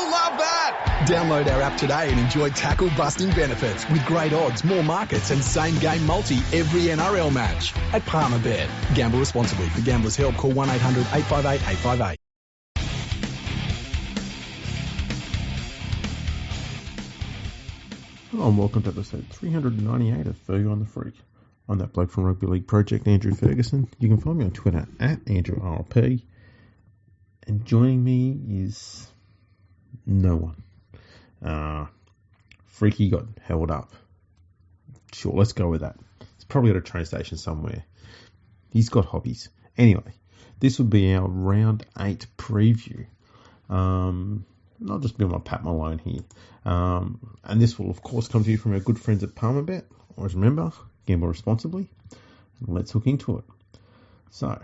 You'll love that. Download our app today and enjoy tackle-busting benefits with great odds, more markets and same-game multi every NRL match at Palmerbet. Gamble responsibly. For Gamblers' Help, call 1-800-858-858. Hello and welcome to episode 398 of Fergo on the Freak. I'm that bloke from Rugby League Project, Andrew Ferguson. You can find me on Twitter at AndrewRLP. And joining me is no one. Freaky got held up. Sure, let's go with that. He's probably at a train station somewhere. He's got hobbies. Anyway, this will be our Round 8 preview. I'll just be on my Pat Malone here. And this will, of course, come to you from our good friends at Palmerbet. Always remember, gamble responsibly. Let's hook into it. So,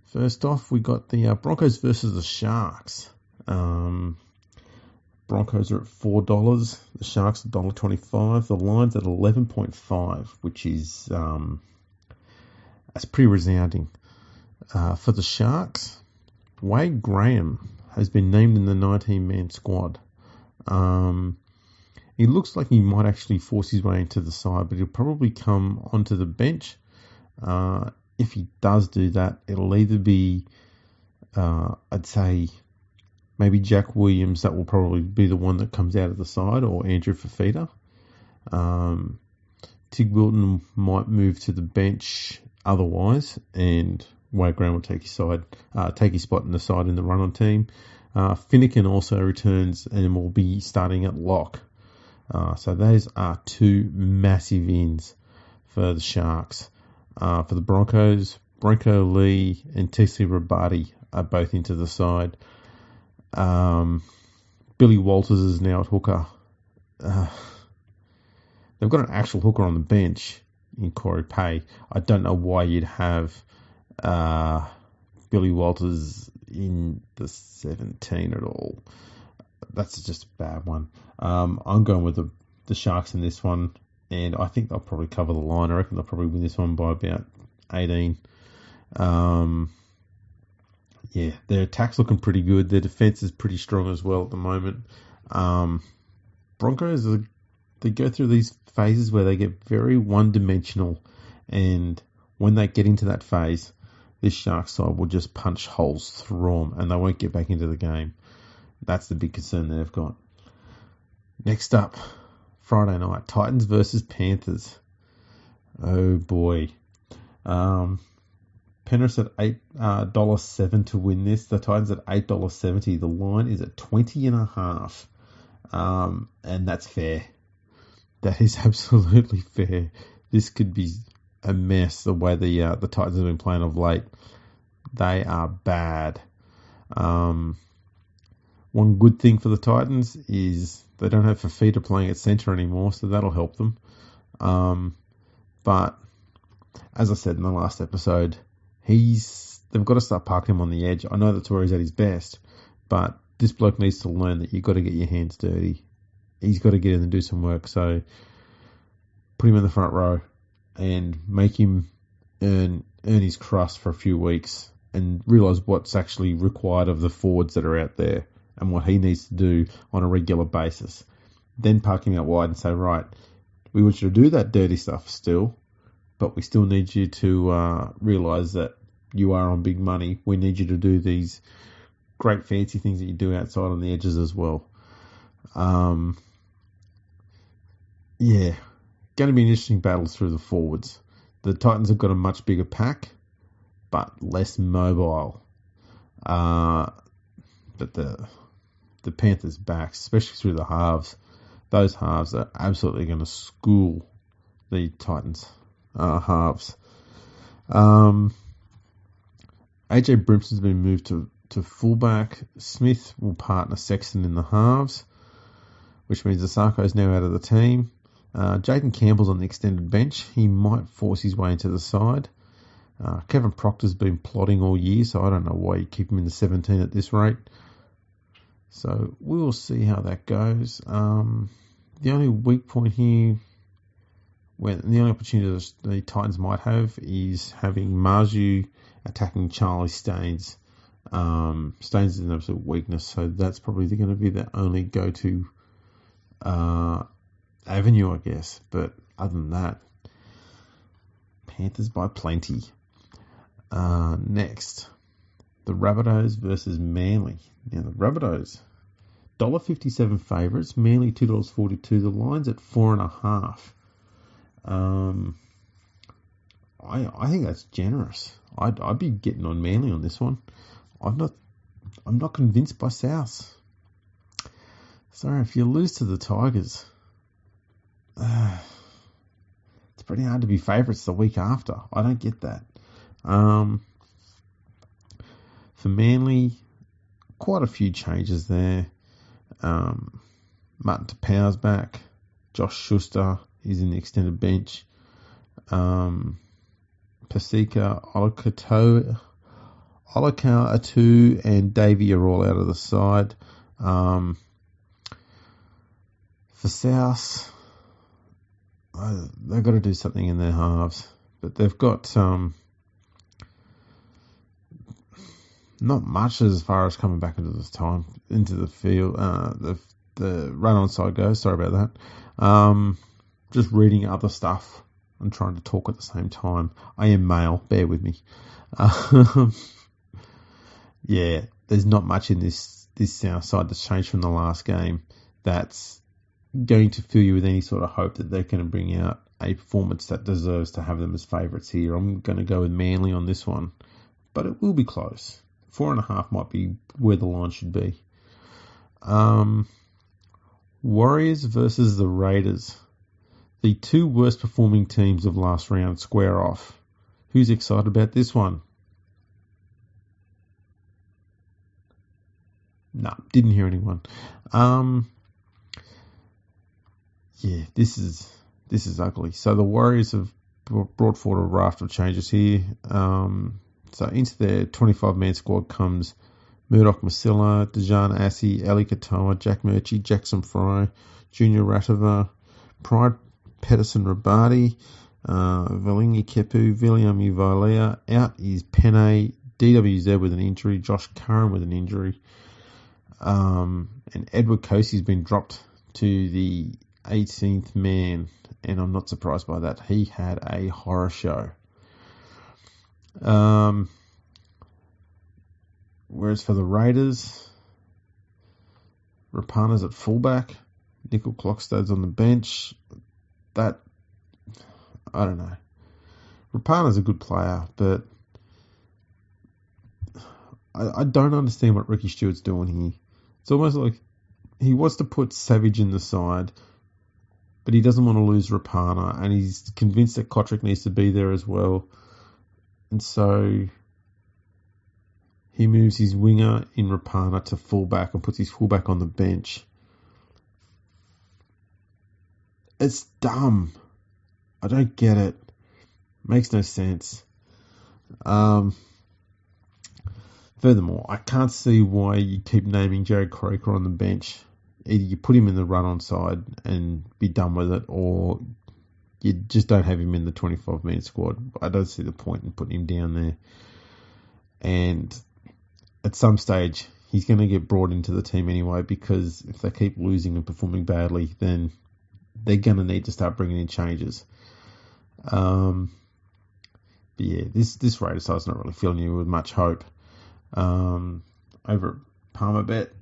first off, we got the Broncos versus the Sharks. Broncos are at $4. The Sharks at $1.25. The line's at 11.5, which is that's pretty resounding. For the Sharks, Wade Graham has been named in the 19-man squad. He looks like he might actually force his way into the side, but he'll probably come onto the bench. If he does do that, it'll either be, I'd say, maybe Jack Williams, that will probably be the one that comes out of the side, or Andrew Fafita. Tig Wilton might move to the bench otherwise, and Wade Graham will take his spot in the side in the run-on team. Finnegan also returns and will be starting at lock. So those are two massive ins for the Sharks. For the Broncos, Bronco Lee and Tessie Rabati are both into the side. Billy Walters is now at hooker. They've got an actual hooker on the bench in Corey Pay. I don't know why you'd have Billy Walters in the 17 at all. That's just a bad one. I'm going with the Sharks in this one, and I think they'll probably cover the line. I reckon they'll probably win this one by about 18. Their attack's looking pretty good. Their defence is pretty strong as well at the moment. Broncos, they go through these phases where they get very one-dimensional, and when they get into that phase, this Sharks side will just punch holes through them, and they won't get back into the game. That's the big concern they've got. Next up, Friday night, Titans versus Panthers. Oh boy. Penrith at $8.07 to win this. The Titans at $8.70. The line is at 20.5. And that's fair. That is absolutely fair. This could be a mess the way the Titans have been playing of late. They are bad. One good thing for the Titans is they don't have Fafita playing at centre anymore, so that'll help them. But as I said in the last episode, they've got to start parking him on the edge. I know that's where he's at his best, but this bloke needs to learn that you've got to get your hands dirty. He's got to get in and do some work. So put him in the front row and make him earn his crust for a few weeks and realise what's actually required of the forwards that are out there and what he needs to do on a regular basis. Then park him out wide and say, right, we want you to do that dirty stuff still, but we still need you to realise that you are on big money. We need you to do these great fancy things that you do outside on the edges as well. Going to be an interesting battle through the forwards. The Titans have got a much bigger pack, but less mobile. But the Panthers' backs, especially through the halves, those halves are absolutely going to school the Titans' halves. AJ Brimson's been moved to fullback. Smith will partner Sexton in the halves, which means Asako's now out of the team. Jaden Campbell's on the extended bench. He might force his way into the side. Kevin Proctor's been plotting all year, so I don't know why you keep him in the 17 at this rate. So we will see how that goes. The only weak point here, the only opportunity the Titans might have is having Marju attacking Charlie Staines. Staines is an absolute weakness, so that's probably going to be the only go-to avenue, I guess. But other than that, Panthers by plenty. Next, the Rabbitohs versus Manly. Now, the Rabbitohs, $1.57 favourites, Manly $2.42. The line's at 4.5. I think that's generous. I'd be getting on Manly on this one. I'm not convinced by South. Sorry, if you lose to the Tigers, it's pretty hard to be favourites the week after. I don't get that. For Manly, quite a few changes there. Martin Tapau's back. Josh Schuster is in the extended bench. Pasika, Olakau'atu, and Davey are all out of the side. For South, they've got to do something in their halves, but they've got not much as far as coming back into the field. The run on side goes. Sorry about that. Just reading other stuff and trying to talk at the same time. I am male. Bear with me. Yeah, there's not much in this South side that's changed from the last game that's going to fill you with any sort of hope that they're going to bring out a performance that deserves to have them as favourites here. I'm going to go with Manly on this one, but it will be close. 4.5 might be where the line should be. Warriors versus the Raiders. The two worst performing teams of last round square off. Who's excited about this one? No, didn't hear anyone. Yeah, this is ugly. So the Warriors have brought forward a raft of changes here. So into their 25-man squad comes Murdoch Masilla, Dejan Assi, Ali Katoa, Jack Murchie, Jackson Fry, Junior Ratava, Pride Pedersen Rabadi, Valingi Kepu, Viliami Vailea. Out is Penne, DWZ with an injury, Josh Curran with an injury, and Edward Cosey's been dropped to the 18th man, and I'm not surprised by that. He had a horror show. Whereas for the Raiders, Rapana's at fullback, Nickel Clockstade's on the bench. I don't know. Rapana's a good player, but I don't understand what Ricky Stewart's doing here. It's almost like he wants to put Savage in the side, but he doesn't want to lose Rapana, and he's convinced that Kotrick needs to be there as well. And so he moves his winger in Rapana to fullback and puts his fullback on the bench. It's dumb. I don't get it. Makes no sense. Furthermore, I can't see why you keep naming Jared Croker on the bench. Either you put him in the run-on side and be done with it, or you just don't have him in the 25-man squad. I don't see the point in putting him down there. And at some stage, he's going to get brought into the team anyway, because if they keep losing and performing badly, then they're going to need to start bringing in changes. But yeah, this Raiders side's not really filling you with much hope. Over at Palmerbet,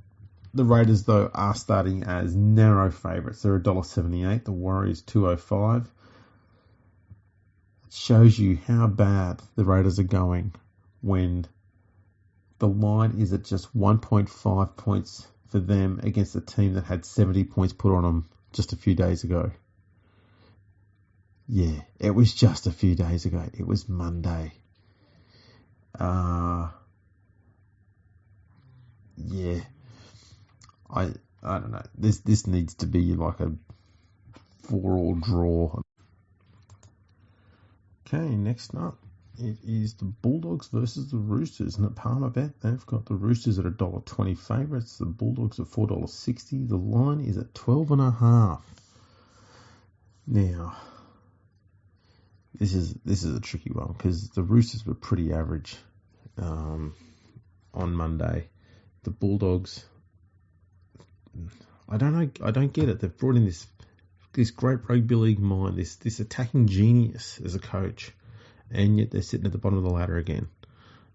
the Raiders, though, are starting as narrow favourites. They're $1.78. The Warriors $2.05. It shows you how bad the Raiders are going when the line is at just 1.5 points for them against a team that had 70 points put on them just a few days ago. Yeah, it was just a few days ago. It was Monday. Yeah, I don't know. This needs to be like a 4-all draw. Okay, next up, it is the Bulldogs versus the Roosters. And at Palmerbet, they've got the Roosters at $1.20 favourites. The Bulldogs at $4.60. The line is at 12.5. Now, this is a tricky one because the Roosters were pretty average. on Monday. The Bulldogs, I don't get it. They've brought in this great rugby league mind, this attacking genius as a coach, and yet they're sitting at the bottom of the ladder again.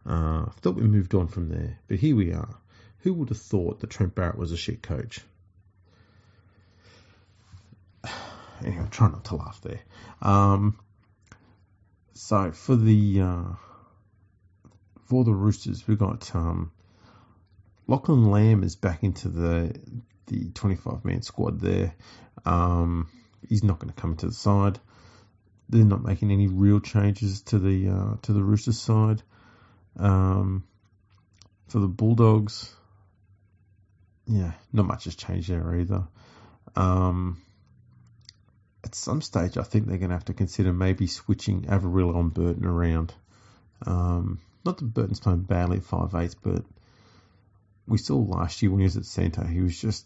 I thought we moved on from there, but here we are. Who would have thought that Trent Barrett was a shit coach? Anyway, I'm trying not to laugh there. So for the Roosters, we got Lachlan Lamb is back into the 25-man squad there. He's not going to come into the side. They're not making any real changes to the Roosters side. For the Bulldogs, not much has changed there either. At some stage, I think they're going to have to consider maybe switching Averillo and Burton around. Not that Burton's playing badly at 5'8", but we saw last year when he was at centre, he was just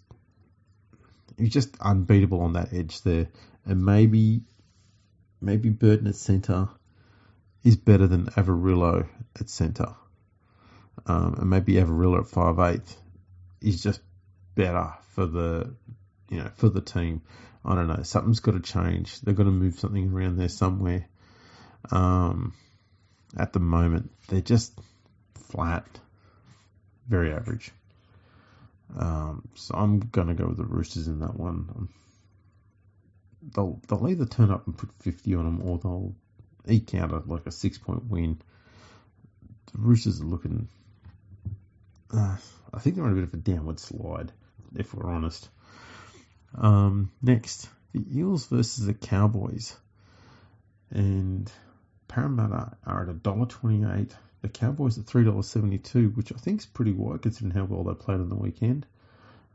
unbeatable on that edge there. And maybe Burton at centre is better than Averillo at centre. And maybe Averillo at 5'8" is just better for the team. I don't know. Something's got to change. They've got to move something around there somewhere. At the moment, they're just flat, very average. So I'm going to go with the Roosters in that one. They'll either turn up and put 50 on them, or they'll eke out a 6-point win. The Roosters are looking... I think they're on a bit of a downward slide, if we're honest. Next, the Eels versus the Cowboys. And Parramatta are at $1.28. The Cowboys at $3.72, which I think is pretty wide considering how well they played on the weekend.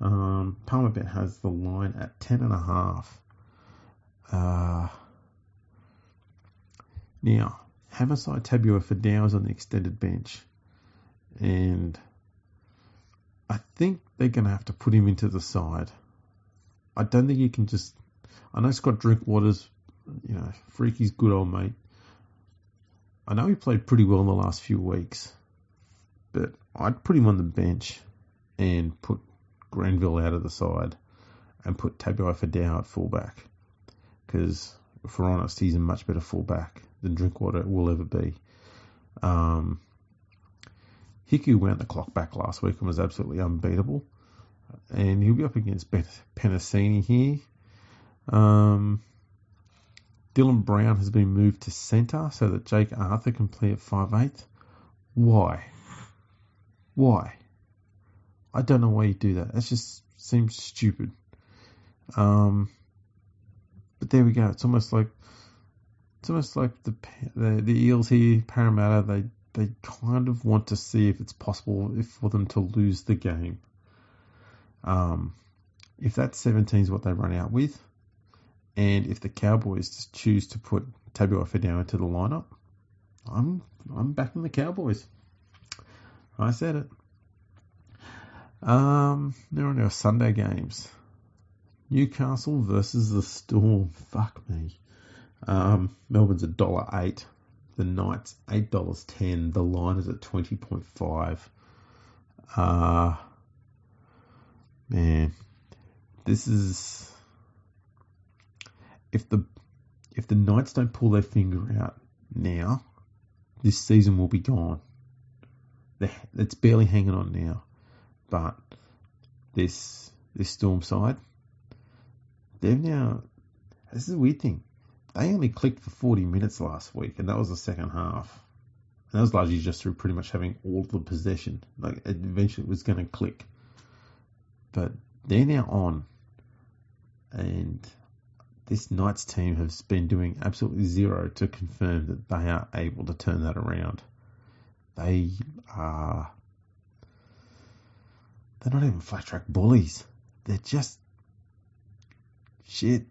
Palmerbet has the line at 10.5. Now, Hamarsai Tabuai-Fidow is on the extended bench, and I think they're going to have to put him into the side. I don't think you can just... I know Scott Drinkwater's, Freaky's good old mate. I know he played pretty well in the last few weeks, but I'd put him on the bench and put Granville out of the side and put Tabuai-Fidow at fullback, because if we're honest, he's a much better fullback than Drinkwater will ever be. Hiku wound the clock back last week and was absolutely unbeatable, and he'll be up against Penasini here. Dylan Brown has been moved to centre so that Jake Arthur can play at 5'8". Why? I don't know why you do that. That just seems stupid. But there we go. It's almost like the Eels here, Parramatta. They kind of want to see if it's possible for them to lose the game. If that 17 is what they run out with, and if the Cowboys just choose to put Tabuai-Fidow into the lineup, I'm backing the Cowboys. I said it. Now on our Sunday games. Newcastle versus the Storm. Fuck me. Melbourne's $1.08. The Knights $8.10. The line is at 20.5. Man, this is... If the Knights don't pull their finger out now, this season will be gone. It's barely hanging on now. But this Storm side, they've now... This is a weird thing. They only clicked for 40 minutes last week, and that was the second half. And that was largely just through pretty much having all the possession. Eventually it was going to click. But they're now on. And this Knights team has been doing absolutely zero to confirm that they are able to turn that around. They're not even flat track bullies. They're just shit.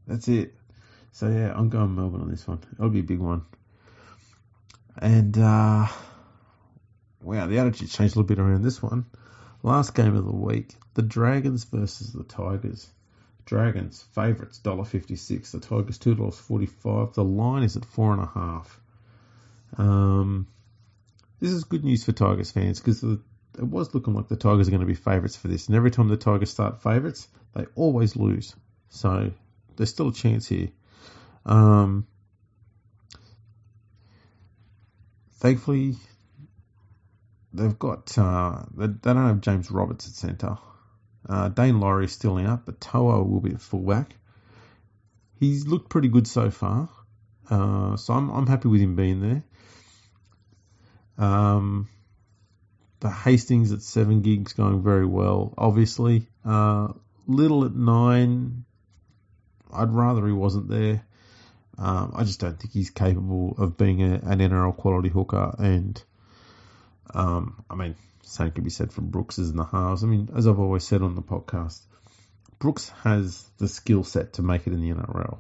That's it. So yeah, I'm going Melbourne on this one. It'll be a big one. And wow, the attitude changed a little bit around this one. Last game of the week, the Dragons versus the Tigers. Dragons favourites $1.56. The Tigers $2.45. The line is at 4.5. this is good news for Tigers fans because it was looking like the Tigers are going to be favourites for this. And every time the Tigers start favourites, they always lose. So there's still a chance here. Thankfully, they've got they don't have James Roberts at centre. Dane Laurie is still out, but Toa will be at fullback. He's looked pretty good so far, so I'm happy with him being there. The Hastings at 7 gigs going very well. Obviously, Little at 9. I'd rather he wasn't there. I just don't think he's capable of being an NRL quality hooker. And same can be said for Brooks in the halves. As I've always said on the podcast, Brooks has the skill set to make it in the NRL,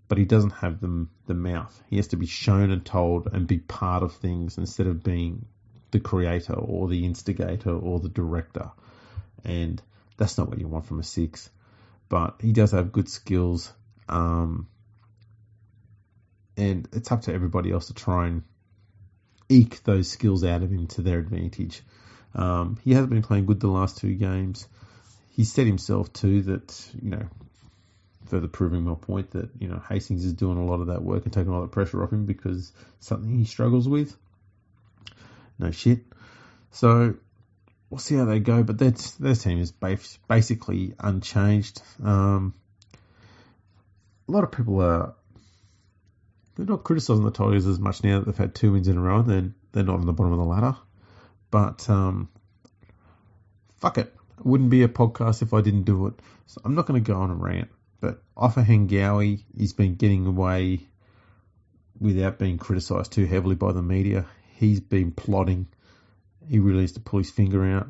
but he doesn't have the mouth. He has to be shown and told and be part of things instead of being the creator or the instigator or the director. And that's not what you want from a 6. But he does have good skills. And it's up to everybody else to try and eke those skills out of him to their advantage. He hasn't been playing good the last 2 games. He said himself too that, further proving my point that, Hastings is doing a lot of that work and taking a lot of pressure off him because something he struggles with. No shit. So we'll see how they go, but their team is basically unchanged. A lot of people they're not criticising the Tigers as much now that they've had 2 wins in a row and they're not on the bottom of the ladder. But fuck it. It wouldn't be a podcast if I didn't do it. So I'm not going to go on a rant. But Offa Hengawi, he's been getting away without being criticised too heavily by the media. He's been plotting. He really needs to pull his finger out.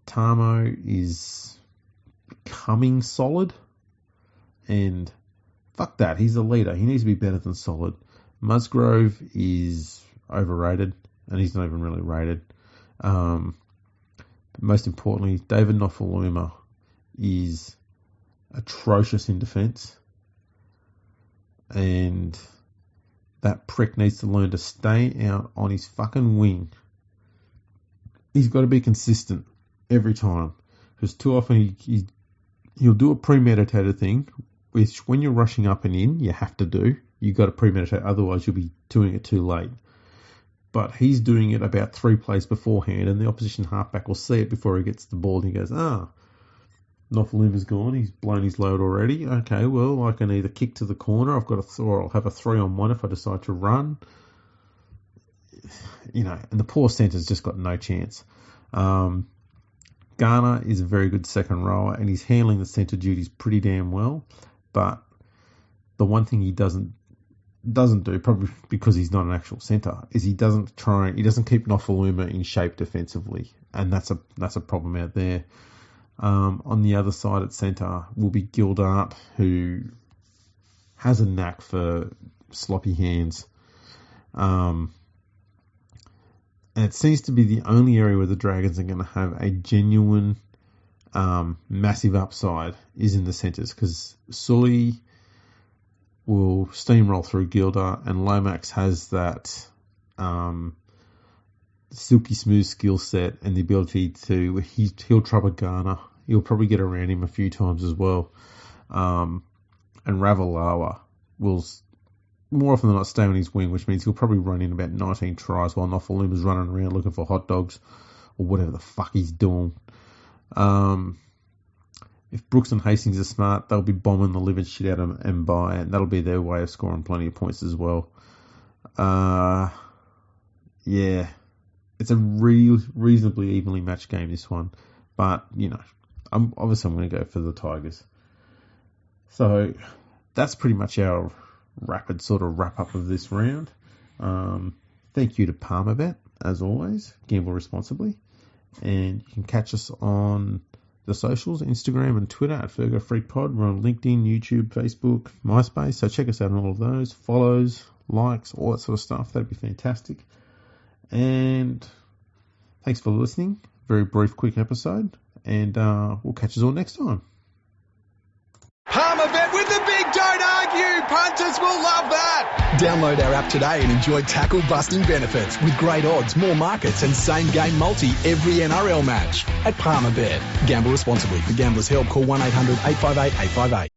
Tamo is becoming solid. And fuck that. He's a leader. He needs to be better than solid. Musgrove is overrated. And he's not even really rated. Most importantly, David Nofaluma is atrocious in defence. And that prick needs to learn to stay out on his fucking wing. He's got to be consistent every time. Because too often he'll do a premeditated thing, which when you're rushing up and in, you have to do. You've got to premeditate, otherwise you'll be doing it too late. But he's doing it about 3 plays beforehand, and the opposition halfback will see it before he gets the ball, and he goes, Nofaluma's gone, he's blown his load already. Okay, well, I can either kick to the corner, or I'll have a 3-on-1 if I decide to run. And the poor centre's just got no chance. Garner is a very good second rower, and he's handling the centre duties pretty damn well. But the one thing he doesn't do, probably because he's not an actual centre, is he doesn't keep Nofaluma in shape defensively, and that's a problem out there. On the other side at centre will be Gildart, who has a knack for sloppy hands. And it seems to be the only area where the Dragons are going to have a genuine, massive upside is in the centres, because Sully will steamroll through Gildart, and Lomax has that silky smooth skill set and the ability to, he'll trouble Garner. He'll probably get around him a few times as well. And Ravalawa will more often than not stay on his wing, which means he'll probably run in about 19 tries while Nofaluma's running around looking for hot dogs or whatever the fuck he's doing. If Brooks and Hastings are smart, they'll be bombing the living shit out of them and that'll be their way of scoring plenty of points as well. Yeah, it's a reasonably evenly matched game, this one. But, I'm going to go for the Tigers. So that's pretty much our rapid sort of wrap-up of this round. Thank you to Palmerbet, as always. Gamble responsibly. And you can catch us on the socials, Instagram and Twitter at FergoFreakPod. We're on LinkedIn, YouTube, Facebook, MySpace. So check us out on all of those. Follows, likes, all that sort of stuff. That'd be fantastic. And thanks for listening. Very brief, quick episode. And we'll catch us all next time. Palmerbet with the big don't argue. punters will love that. Download our app today and enjoy tackle-busting benefits with great odds, more markets and same-game multi every NRL match at Palmerbet. Gamble responsibly. For Gamblers' Help, call 1-800-858-858.